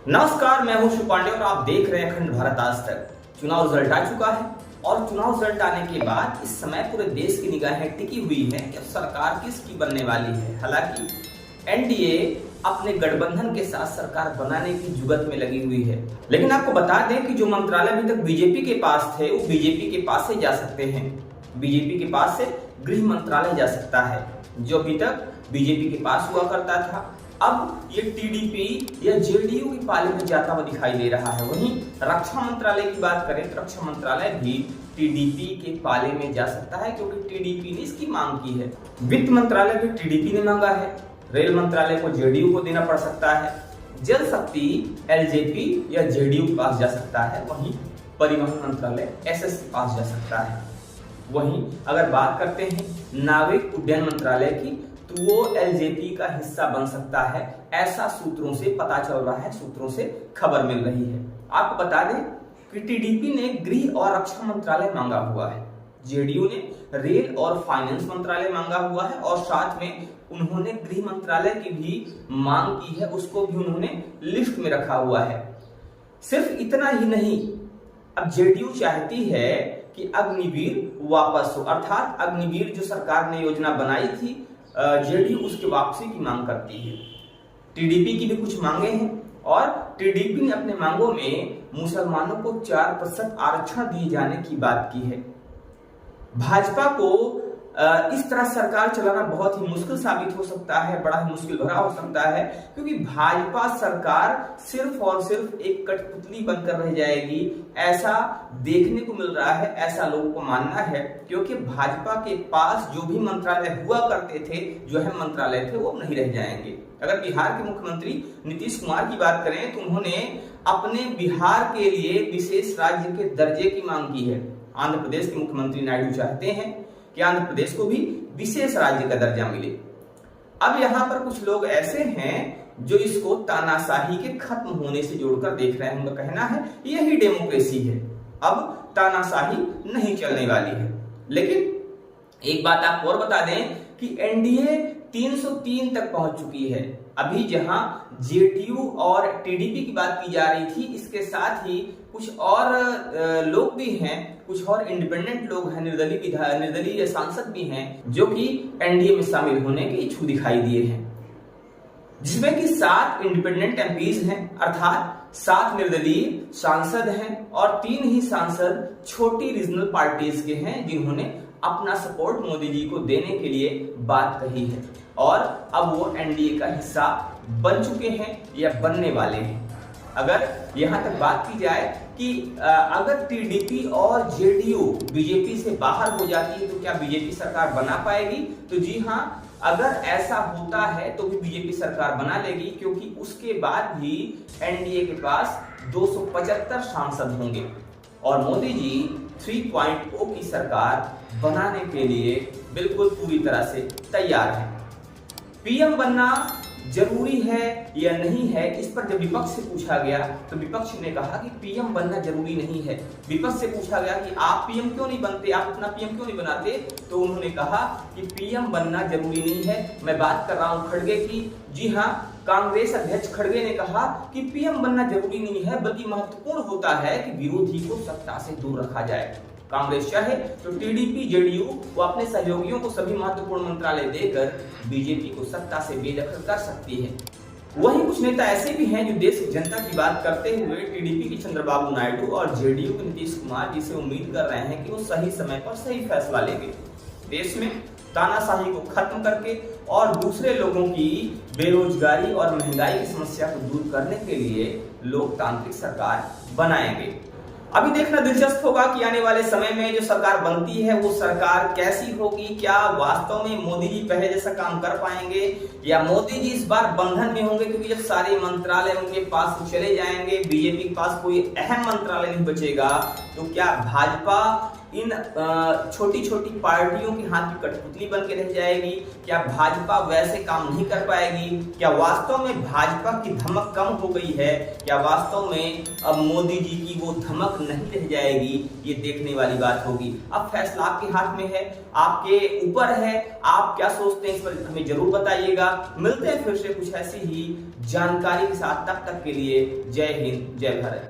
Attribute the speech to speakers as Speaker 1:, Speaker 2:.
Speaker 1: नमस्कार, मैं हूं शिव पांडे और आप देख रहे हैं अखंड भारत आज तक। चुनाव रिजल्ट आ चुका है और चुनाव रिजल्ट आने के बाद इस समय पूरे देश की निगाहें टिकी हुई है कि अब सरकार किसकी बनने वाली है। हालांकि एनडीए अपने गठबंधन के साथ सरकार बनाने की जुगत में लगी हुई है, लेकिन आपको बता दें कि जो मंत्रालय अभी तक बीजेपी के पास थे वो बीजेपी के पास से जा सकते हैं। बीजेपी के पास से गृह मंत्रालय जा सकता है, जो अभी तक बीजेपी के पास हुआ करता था। अब ये टीडीपी या जेडीयू के पाले में जाता हुआ दिखाई दे रहा है। वहीं रक्षा मंत्रालय की बात करें तो रक्षा मंत्रालय भी टीडीपी के पाले में जा सकता है, क्योंकि टीडीपी ने इसकी मांग की है। वित्त मंत्रालय भी टीडीपी ने मांगा है। रेल मंत्रालय को जेडीयू को देना पड़ सकता है। जल शक्ति एलजेपी या जेडीयू के पास जा सकता है। वहीं परिवहन मंत्रालय एसएस के पास जा सकता है। वहीं अगर बात करते हैं नाविक उड्डयन मंत्रालय की, तो वो एलजेपी का हिस्सा बन सकता है, ऐसा सूत्रों से पता चल रहा है, सूत्रों से खबर मिल रही है। आपको बता दें कि टीडीपी ने गृह और रक्षा मंत्रालय मांगा हुआ है, जेडीयू ने रेल और फाइनेंस मंत्रालय मांगा हुआ है और साथ में उन्होंने गृह मंत्रालय की भी मांग की है, उसको भी उन्होंने लिस्ट में रखा हुआ है। सिर्फ इतना ही नहीं, अब जेडीयू चाहती है कि अग्निवीर वापस हो, अर्थात अग्निवीर जो सरकार ने योजना बनाई थी, जेडीयू उसकी वापसी की मांग करती है। टीडीपी की भी कुछ मांगे हैं और टीडीपी ने अपने मांगों में मुसलमानों को 4% आरक्षण दिए जाने की बात की है। भाजपा को इस तरह सरकार चलाना बहुत ही मुश्किल साबित हो सकता है, बड़ा ही मुश्किल भरा हो सकता है, क्योंकि भाजपा सरकार सिर्फ और सिर्फ एक कठपुतली बनकर रह जाएगी, ऐसा देखने को मिल रहा है, ऐसा लोगों को मानना है। क्योंकि भाजपा के पास जो भी मंत्रालय हुआ करते थे, जो है मंत्रालय थे, वो नहीं रह जाएंगे। अगर बिहार के मुख्यमंत्री नीतीश कुमार की बात करें तो उन्होंने अपने बिहार के लिए विशेष राज्य के दर्जे की मांग की है। आंध्र प्रदेश के मुख्यमंत्री नायडू चाहते हैं कि आंध्र प्रदेश को भी विशेष राज्य का दर्जा मिले। अब यहाँ पर कुछ लोग ऐसे हैं जो इसको तानाशाही के खत्म होने से जोड़कर देख रहे हैं। उनका कहना है यही डेमोक्रेसी है, अब तानाशाही नहीं चलने वाली है। लेकिन एक बात आपको और बता दें कि एनडीए 303 तक पहुंच चुकी है। अभी जहां जेडीयू और टीडीपी की बात की जा रही थी, इसके साथ ही कुछ और लोग भी हैं, कुछ और इंडिपेंडेंट लोग हैं, निर्दलीय सांसद भी हैं, जो कि एनडीए में शामिल होने के इच्छुक दिखाई दिए हैं, जिसमें कि 7 इंडिपेंडेंट एमपीज हैं, अर्थात 7 निर्दलीय सांसद हैं और 3 ही सांसद छोटी रीजनल पार्टीज के हैं, जिन्होंने अपना सपोर्ट मोदी जी को देने के लिए बात कही है और अब वो एनडीए का हिस्सा बन चुके हैं या बनने वाले हैं। अगर यहां तक बात की जाए कि अगर टीडीपी और जेडीयू बीजेपी से बाहर हो जाती है तो क्या बीजेपी सरकार बना पाएगी? तो जी हां, अगर ऐसा होता है तो भी बीजेपी सरकार बना लेगी, क्योंकि उसके बाद भी एनडीए के पास 275 सांसद होंगे और मोदी जी 3.0 की सरकार बनाने के लिए बिल्कुल पूरी तरह से तैयार है। पीएम बनना जरूरी है या नहीं है, इस पर जब विपक्ष से पूछा गया तो विपक्ष ने कहा कि पीएम बनना जरूरी नहीं है। विपक्ष से पूछा गया कि आप पीएम क्यों नहीं बनते, आप अपना पीएम क्यों नहीं बनाते, तो उन्होंने कहा कि पीएम बनना जरूरी नहीं है। मैं बात कर रहा हूं खड़गे की। जी हां, कांग्रेस अध्यक्ष खड़गे ने कहा कि पीएम बनना जरूरी नहीं है, बल्कि महत्वपूर्ण होता है कि विरोधी को सत्ता से दूर रखा जाए। कांग्रेस चाहे तो टीडीपी जेडीयू वो अपने सहयोगियों को सभी महत्वपूर्ण मंत्रालय देकर बीजेपी को सत्ता से बेदखल कर सकती है। वहीं कुछ नेता ऐसे भी हैं जो देश की जनता की बात करते हुए टीडीपी के चंद्रबाबू नायडू और जेडीयू के नीतीश कुमार जी से उम्मीद कर रहे हैं कि वो सही समय पर सही फैसला लेंगे, देश में तानाशाही को खत्म करके और दूसरे लोगों की बेरोजगारी और महंगाई की समस्या को दूर करने के लिए लोकतांत्रिक सरकार बनाएंगे। अभी देखना दिलचस्प होगा कि आने वाले समय में जो सरकार बनती है वो सरकार कैसी होगी। क्या वास्तव में मोदी जी पहले जैसा काम कर पाएंगे या मोदी जी इस बार बंधन में होंगे, क्योंकि जब सारे मंत्रालय उनके पास चले जाएंगे, बीजेपी के पास कोई अहम मंत्रालय नहीं बचेगा, तो क्या भाजपा इन छोटी छोटी पार्टियों के हाथ की कठपुतली बन के रह जाएगी? क्या भाजपा वैसे काम नहीं कर पाएगी? क्या वास्तव में भाजपा की धमक कम हो गई है? क्या वास्तव में अब मोदी जी की वो धमक नहीं रह जाएगी? ये देखने वाली बात होगी। अब फैसला आपके हाथ में है, आपके ऊपर है। आप क्या सोचते हैं इस पर हमें जरूर बताइएगा। मिलते हैं फिर से कुछ ऐसी ही जानकारी के साथ, तब तक के लिए जय हिंद, जय भारत।